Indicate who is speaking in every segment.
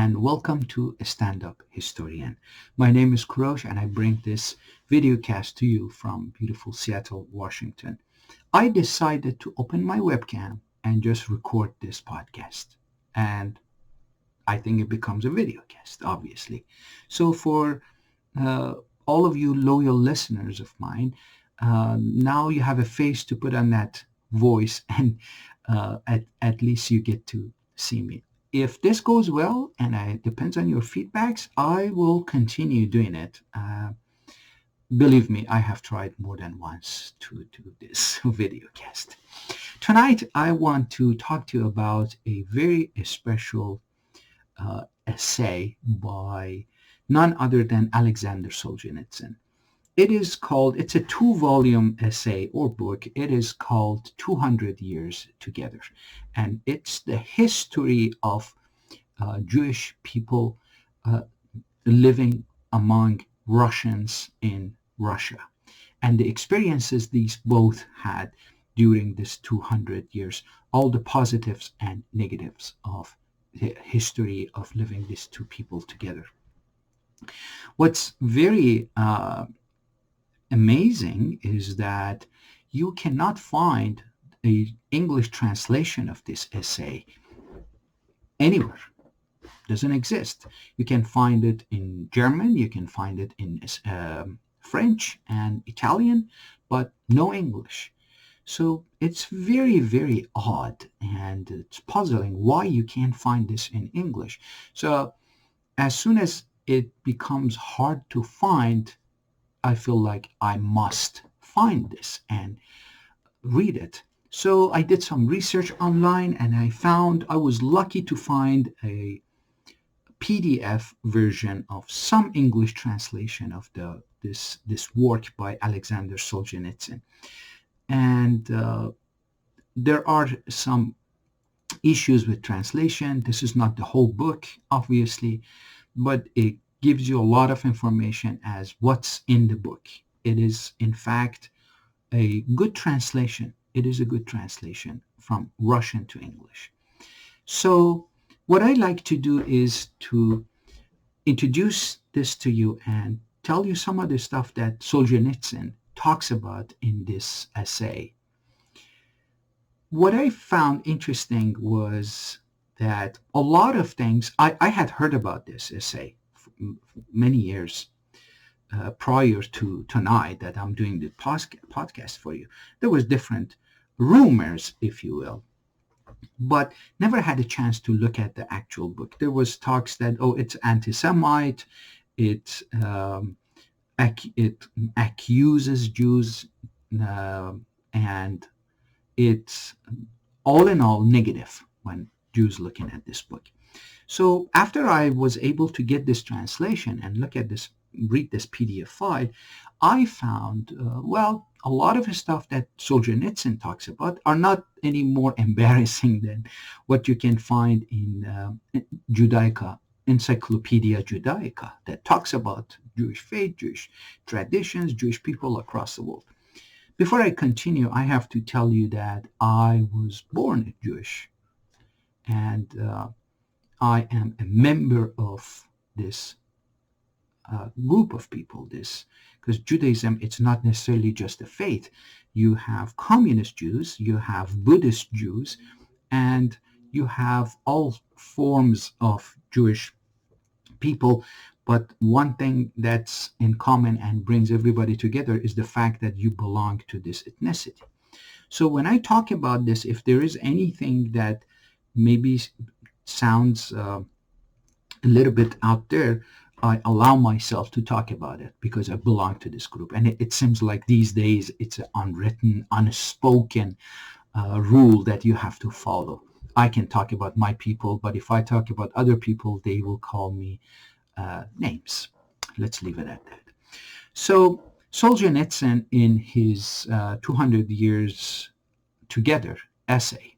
Speaker 1: and welcome to Standup Historian. My name is Kurosh and I bring this video cast to you from beautiful Seattle, Washington. I decided to open my webcam and just record this podcast. And I think it becomes a video cast, obviously. So for all of you loyal listeners of mine, now you have a face to put on that voice and at least you get to see me. If this goes well, and it depends on your feedbacks, I will continue doing it. Believe me, I have tried more than once to do this video cast. Tonight, I want to talk to you about a very special essay by none other than Alexander Solzhenitsyn. It's a 2-volume essay or book. It is called 200 Years Together. And it's the history of Jewish people living among Russians in Russia and the experiences these both had during this 200 years, all the positives and negatives of the history of living these two people together. What's very amazing is that you cannot find an English translation of this essay anywhere. It doesn't exist. You can find it in German, you can find it in French and Italian, but no English. So it's very, very odd, and it's puzzling why you can't find this in English. So as soon as it becomes hard to find, I feel like I must find this and read it. So I did some research online and I was lucky to find a PDF version of some English translation of this work by Alexander Solzhenitsyn. And there are some issues with translation. This is not the whole book, obviously, but it gives you a lot of information as what's in the book. It is, in fact, a good translation. It is a good translation from Russian to English. So what I like to do is to introduce this to you and tell you some of the stuff that Solzhenitsyn talks about in this essay. What I found interesting was that a lot of things, I had heard about this essay many years prior to tonight that I'm doing the podcast for you. There was different rumors, if you will, but never had a chance to look at the actual book. There was talks that, it's anti-Semite, it accuses Jews, and it's all in all negative when Jews looking at this book. So after I was able to get this translation and read this PDF file, I found, a lot of the stuff that Solzhenitsyn talks about are not any more embarrassing than what you can find in Judaica, Encyclopedia Judaica, that talks about Jewish faith, Jewish traditions, Jewish people across the world. Before I continue, I have to tell you that I was born Jewish, and I am a member of this group of people, because Judaism, it's not necessarily just a faith. You have communist Jews, you have Buddhist Jews, and you have all forms of Jewish people. But one thing that's in common and brings everybody together is the fact that you belong to this ethnicity. So when I talk about this, if there is anything that maybe sounds a little bit out there, I allow myself to talk about it because I belong to this group. And it seems like these days it's an unwritten, unspoken rule that you have to follow. I can talk about my people, but if I talk about other people, they will call me names. Let's leave it at that. So Solzhenitsyn, in his 200 Years Together essay,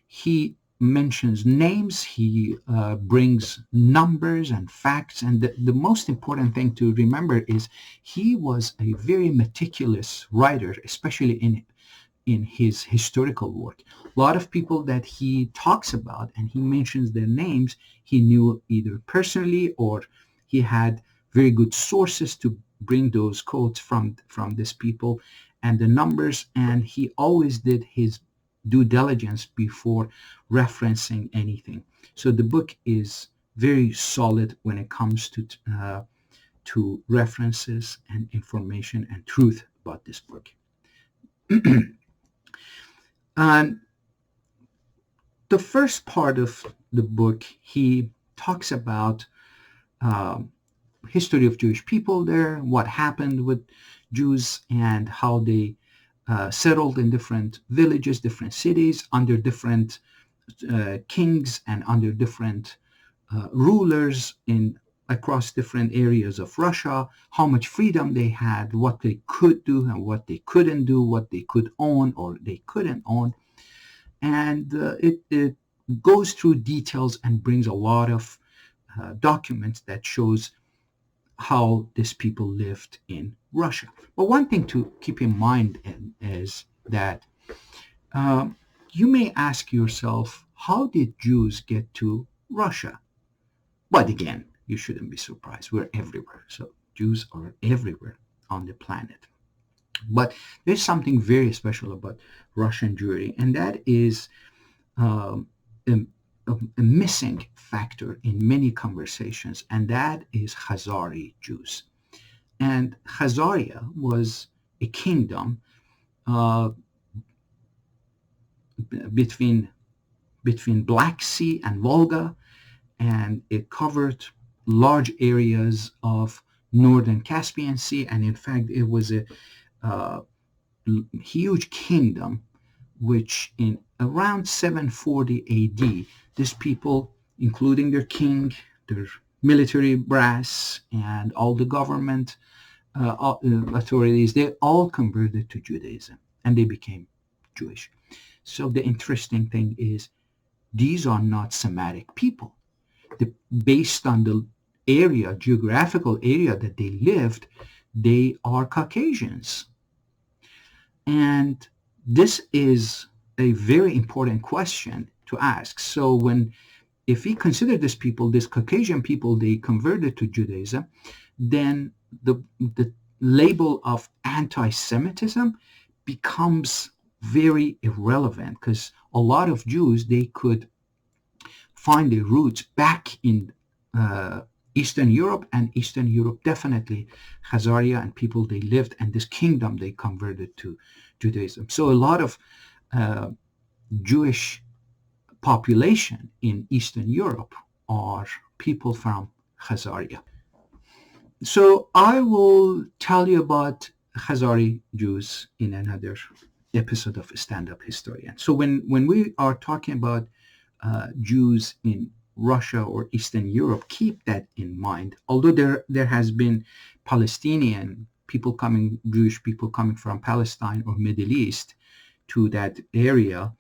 Speaker 1: he mentions names, he brings numbers and facts, and the most important thing to remember is he was a very meticulous writer, especially in in his historical work. A lot of people that he talks about and he mentions their names, he knew either personally or he had very good sources to bring those quotes from these people and the numbers, and he always did his due diligence before referencing anything. So the book is very solid when it comes to references and information and truth about this book. And the first part of the book, he talks about um, history of Jewish people there, what happened with Jews, and how they settled in different villages, different cities, under different kings and under different rulers in across different areas of Russia, how much freedom they had, what they could do and what they couldn't do, what they could own or they couldn't own. And it goes through details and brings a lot of documents that shows how these people lived in Russia. But one thing to keep in mind is that you may ask yourself, how did Jews get to Russia? But again, you shouldn't be surprised. We're everywhere. So Jews are everywhere on the planet. But there's something very special about Russian Jewry, and that is um, a, a missing factor in many conversations, and that is Khazari Jews. And Khazaria was a kingdom uh, between Black Sea and Volga, and it covered large areas of northern Caspian Sea. And in fact, it was a uh, huge kingdom, which in around 740 AD, these people, including their king, their military brass, and all the government authorities, they all converted to Judaism and they became Jewish. So the interesting thing is these are not Semitic people. Based on the geographical area that they lived, they are Caucasians. And this is a very important question to ask. So if we consider these Caucasian people, they converted to Judaism, then the label of anti-Semitism becomes very irrelevant, because a lot of Jews, they could find their roots back in Eastern Europe, and Eastern Europe definitely Khazaria and people they lived, and this kingdom they converted to Judaism. So a lot of Jewish population in Eastern Europe are people from Khazaria. So I will tell you about Khazari Jews in another episode of Stand-Up Historian. So when we are talking about Jews in Russia or Eastern Europe, keep that in mind. Although there has been Palestinian people coming, Jewish people coming from Palestine or Middle East to that area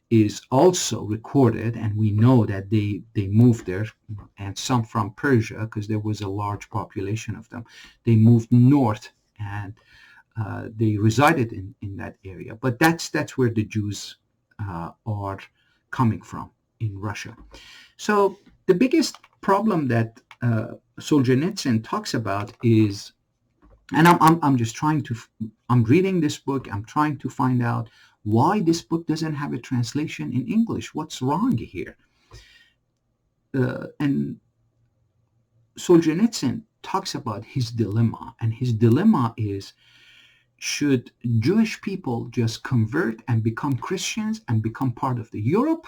Speaker 1: is also recorded, and we know that they moved there, and some from Persia, because there was a large population of them. They moved north and they resided in that area. But that's where the Jews are coming from in Russia. So the biggest problem that Solzhenitsyn talks about is, and I'm just trying to, I'm reading this book, I'm trying to find out why this book doesn't have a translation in English. What's wrong here? And Solzhenitsyn talks about his dilemma, and his dilemma is, should Jewish people just convert and become Christians and become part of the Europe,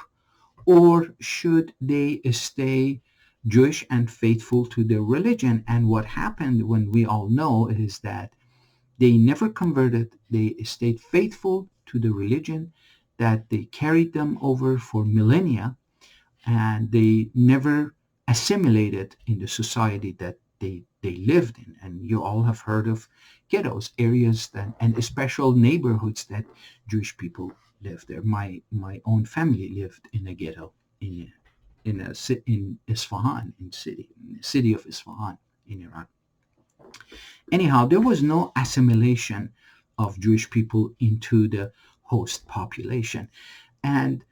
Speaker 1: or should they stay Jewish and faithful to their religion? And what happened, when we all know, is that they never converted. They stayed faithful to the religion that they carried them over for millennia, and they never assimilated in the society that they lived in. And you all have heard of ghettos, areas that, and special neighborhoods that Jewish people lived there. My own family lived in a ghetto in Isfahan, in city of Isfahan in Iran. Anyhow, there was no assimilation of Jewish people into the host population. And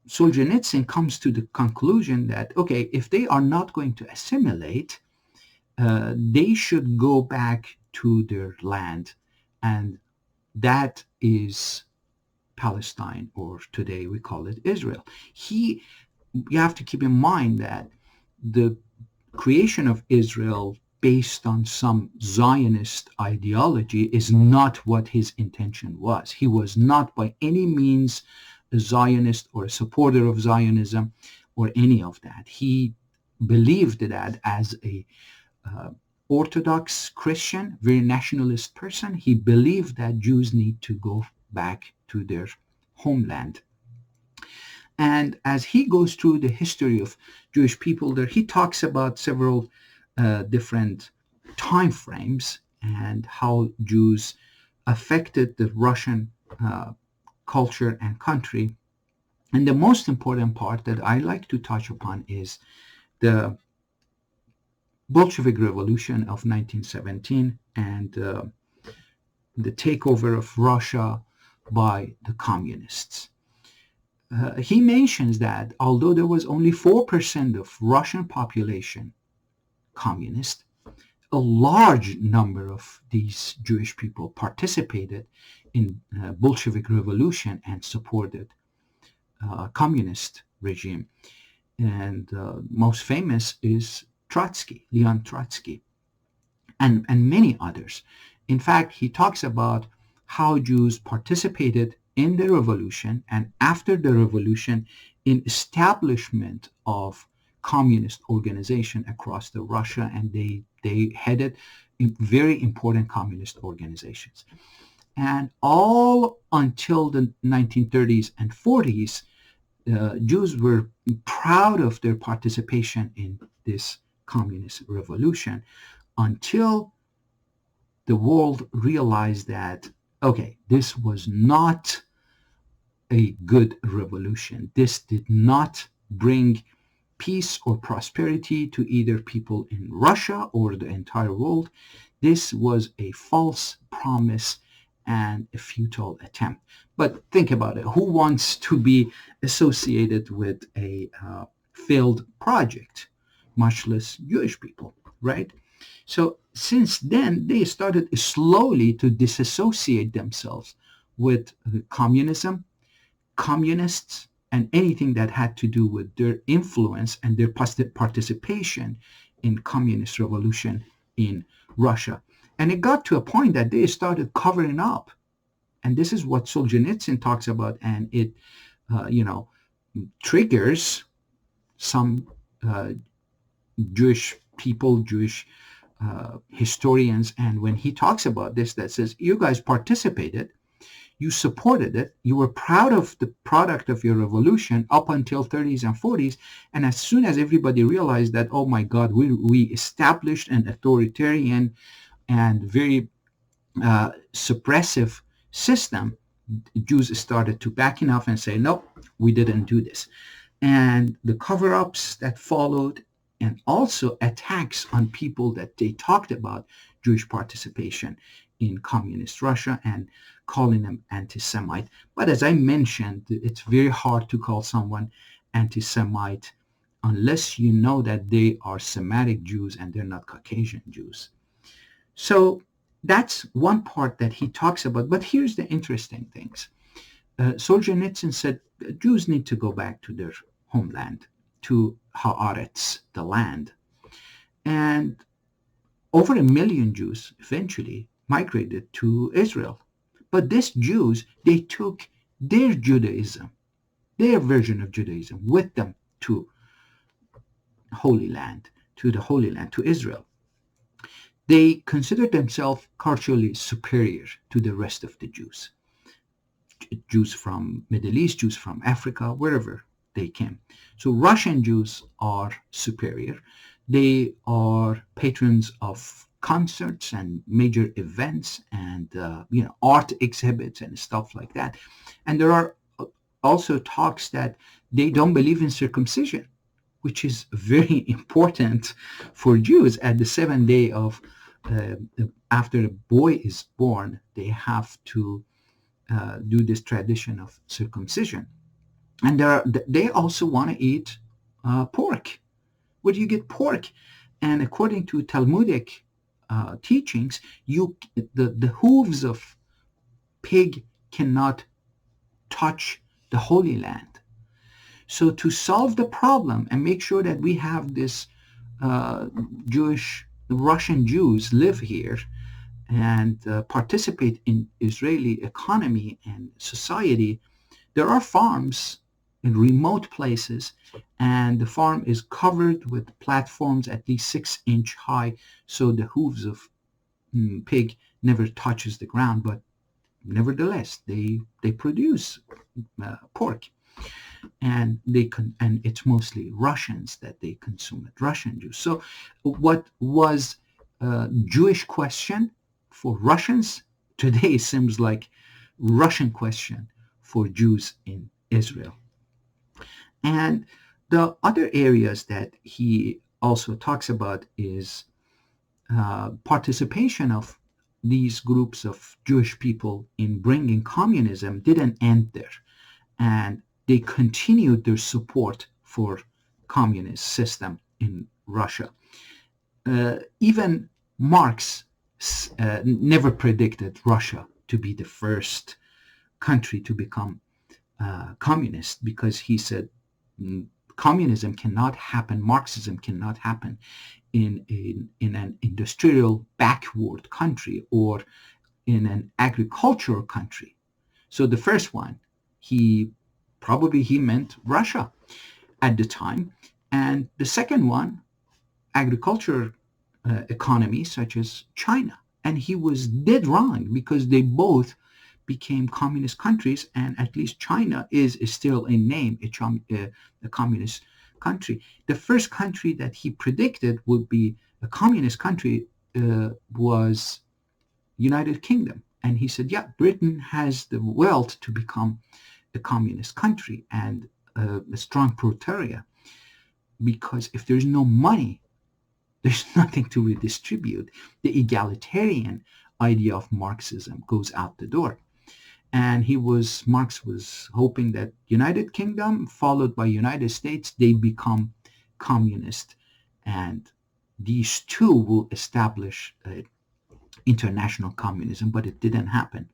Speaker 1: Solzhenitsyn comes to the conclusion that, okay, if they are not going to assimilate, they should go back to their land. And that is Palestine, or today we call it Israel. You have to keep in mind that the creation of Israel based on some Zionist ideology is not what his intention was. He was not by any means a Zionist or a supporter of Zionism or any of that. He believed that as a Orthodox Christian, very nationalist person, he believed that Jews need to go back to their homeland. And as he goes through the history of Jewish people there, he talks about several different time frames and how Jews affected the Russian culture and country. And the most important part that I like to touch upon is the Bolshevik Revolution of 1917 and the takeover of Russia by the communists. He mentions that although there was only 4% of Russian population communist, a large number of these Jewish people participated in Bolshevik Revolution and supported communist regime. And most famous is Leon Trotsky, and many others. In fact, he talks about how Jews participated in the revolution and after the revolution in establishment of communist organization across the Russia, and they headed very important communist organizations. And all until the 1930s and 40s, Jews were proud of their participation in this communist revolution until the world realized that, okay, this was not a good revolution. This did not bring peace or prosperity to either people in Russia or the entire world. This was a false promise and a futile attempt. But think about it. Who wants to be associated with a failed project? Much less Jewish people, right? So since then, they started slowly to disassociate themselves with communism, communists, and anything that had to do with their influence and their participation in communist revolution in Russia. And it got to a point that they started covering up. And this is what Solzhenitsyn talks about, and it, triggers some Jewish people, Jewish historians. And when he talks about this, that says, you guys participated, you supported it, you were proud of the product of your revolution up until 30s and 40s. And as soon as everybody realized that, oh my God, we established an authoritarian and very suppressive system, Jews started to back enough and say, no, we didn't do this. And the cover-ups that followed, and also attacks on people that they talked about Jewish participation in communist Russia and calling them anti-Semite. But as I mentioned, it's very hard to call someone anti-Semite unless you know that they are Semitic Jews and they're not Caucasian Jews. So that's one part that he talks about. But here's the interesting things. Solzhenitsyn said Jews need to go back to their homeland, to Haaretz, the land. And over 1 million Jews eventually migrated to Israel. But these Jews, they took their Judaism, their version of Judaism, with them to Holy Land, to Israel. They considered themselves culturally superior to the rest of the Jews. Jews from Middle East, Jews from Africa, wherever they came. So Russian Jews are superior. They are patrons of concerts and major events and art exhibits and stuff like that. And there are also talks that they don't believe in circumcision, which is very important for Jews. At the 7th day of after a boy is born, they have to do this tradition of circumcision. And they also want to eat pork. Where do you get pork? And according to Talmudic teachings, the hooves of pig cannot touch the Holy Land. So to solve the problem and make sure that we have this Jewish Russian Jews live here and participate in Israeli economy and society, there are farms in remote places, and the farm is covered with platforms at least 6 inch high, so the hooves of pig never touches the ground. But nevertheless, they produce pork, and and it's mostly Russians that they consume it, Russian Jews. So what was a Jewish question for Russians today seems like Russian question for Jews in Israel. And the other areas that he also talks about is participation of these groups of Jewish people in bringing communism didn't end there, and they continued their support for communist system in Russia. Even Marx never predicted Russia to be the first country to become communist, because he said communism cannot happen, Marxism cannot happen in an industrial backward country or in an agricultural country. So the first one, he meant Russia at the time. And the second one, agriculture economy such as China. And he was dead wrong, because they both became communist countries, and at least China is still in name a communist country. The first country that he predicted would be a communist country was United Kingdom. And he said, yeah, Britain has the wealth to become a communist country and a strong proletariat, because if there's no money, there's nothing to redistribute. The egalitarian idea of Marxism goes out the door. And Marx was hoping that United Kingdom, followed by United States, they become communist, and these two will establish international communism, but it didn't happen.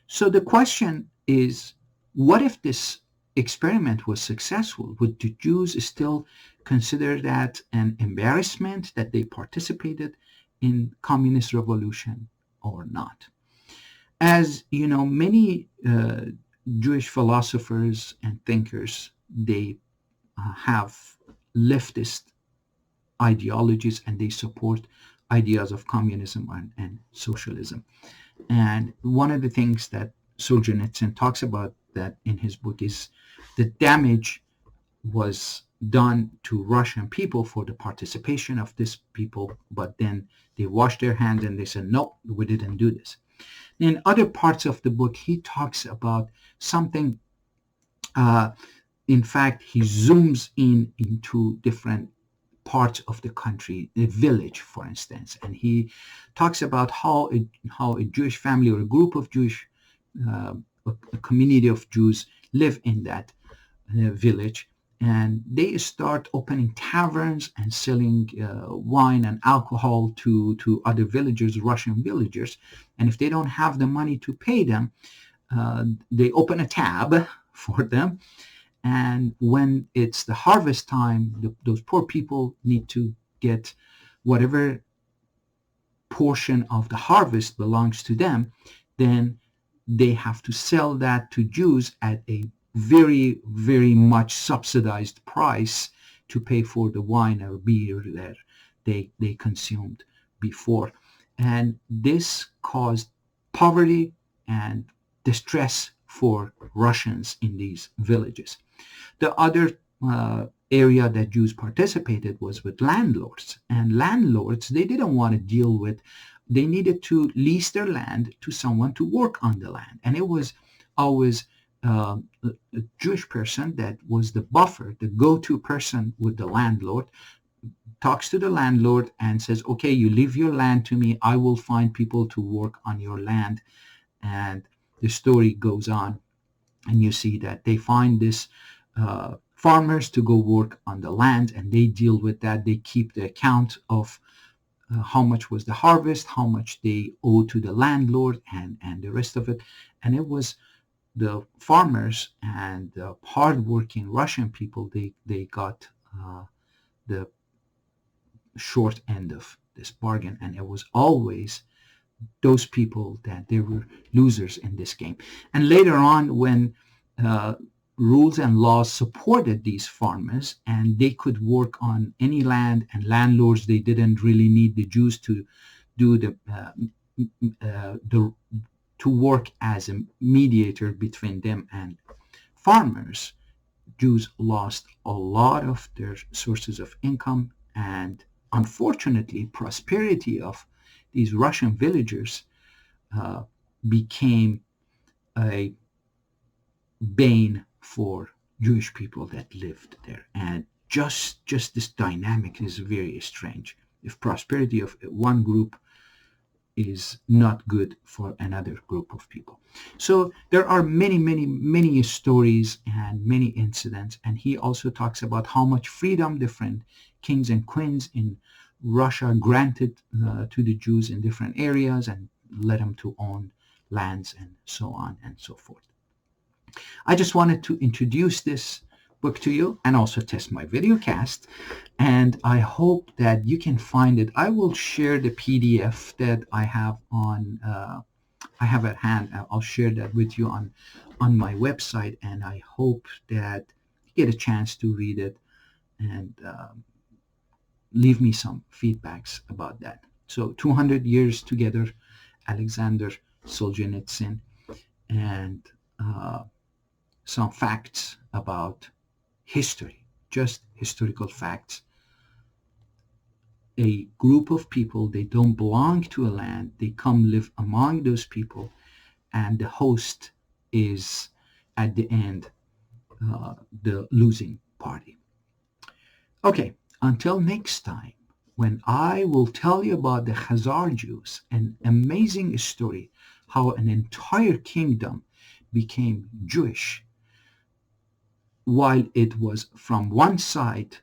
Speaker 1: So the question is, what if this experiment was successful? Would the Jews still consider that an embarrassment that they participated in communist revolution or not? As you know, many Jewish philosophers and thinkers, they have leftist ideologies, and they support ideas of communism and socialism. And one of the things that Solzhenitsyn talks about that in his book is the damage was done to Russian people for the participation of this people, but then they washed their hands and they said, no, we didn't do this. In other parts of the book, he talks about something. In fact, he zooms into different parts of the country, a village, for instance, and he talks about how a Jewish family or a group of Jewish, a community of Jews live in that village, and they start opening taverns and selling wine and alcohol to other villagers, Russian villagers. And if they don't have the money to pay them, they open a tab for them. And when it's the harvest time, those poor people need to get whatever portion of the harvest belongs to them. Then they have to sell that to Jews at a very, very much subsidized price to pay for the wine or beer that they consumed before. And this caused poverty and distress for Russians in these villages. The other area that Jews participated was with landlords. And landlords, they didn't want to deal with, they needed to lease their land to someone to work on the land. And it was always a Jewish person that was the buffer, the go-to person with the landlord, talks to the landlord and says, okay, you leave your land to me, I will find people to work on your land. And the story goes on, and you see that they find this farmers to go work on the land, and they deal with that. They keep the account of how much was the harvest, how much they owe to the landlord, and the rest of it. And it was the farmers and the hardworking Russian people, they got the short end of this bargain, and it was always those people that they were losers in this game. And later on, when uh, rules and laws supported these farmers and they could work on any land, and landlords, they didn't really need the Jews to do the to work as a mediator between them and farmers. Jews lost a lot of their sources of income, and unfortunately, prosperity of these Russian villagers uh, became a bane for Jewish people that lived there. And just this dynamic is very strange. If prosperity of one group is not good for another group of people. So there are many stories and many incidents. And he also talks about how much freedom different kings and queens in Russia granted to the Jews in different areas and let them to own lands and so on and so forth. I just wanted to introduce this book to you and also test my video cast, and I hope that you can find it. I will share the PDF that I have I have at hand. I'll share that with you on my website, and I hope that you get a chance to read it and leave me some feedbacks about that. So 200 years together, Alexander Solzhenitsyn, and some facts about history, just historical facts. A group of people, they don't belong to a land, they come live among those people, and the host is at the end the losing party. Okay, until next time, when I will tell you about the Khazar Jews, an amazing story how an entire kingdom became Jewish while it was from one side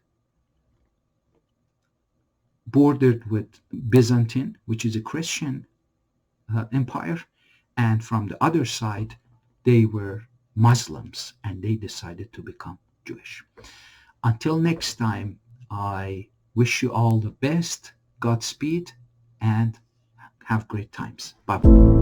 Speaker 1: bordered with Byzantine, which is a Christian empire, and from the other side, they were Muslims and they decided to become Jewish. Until next time, I wish you all the best, Godspeed, and have great times. Bye bye.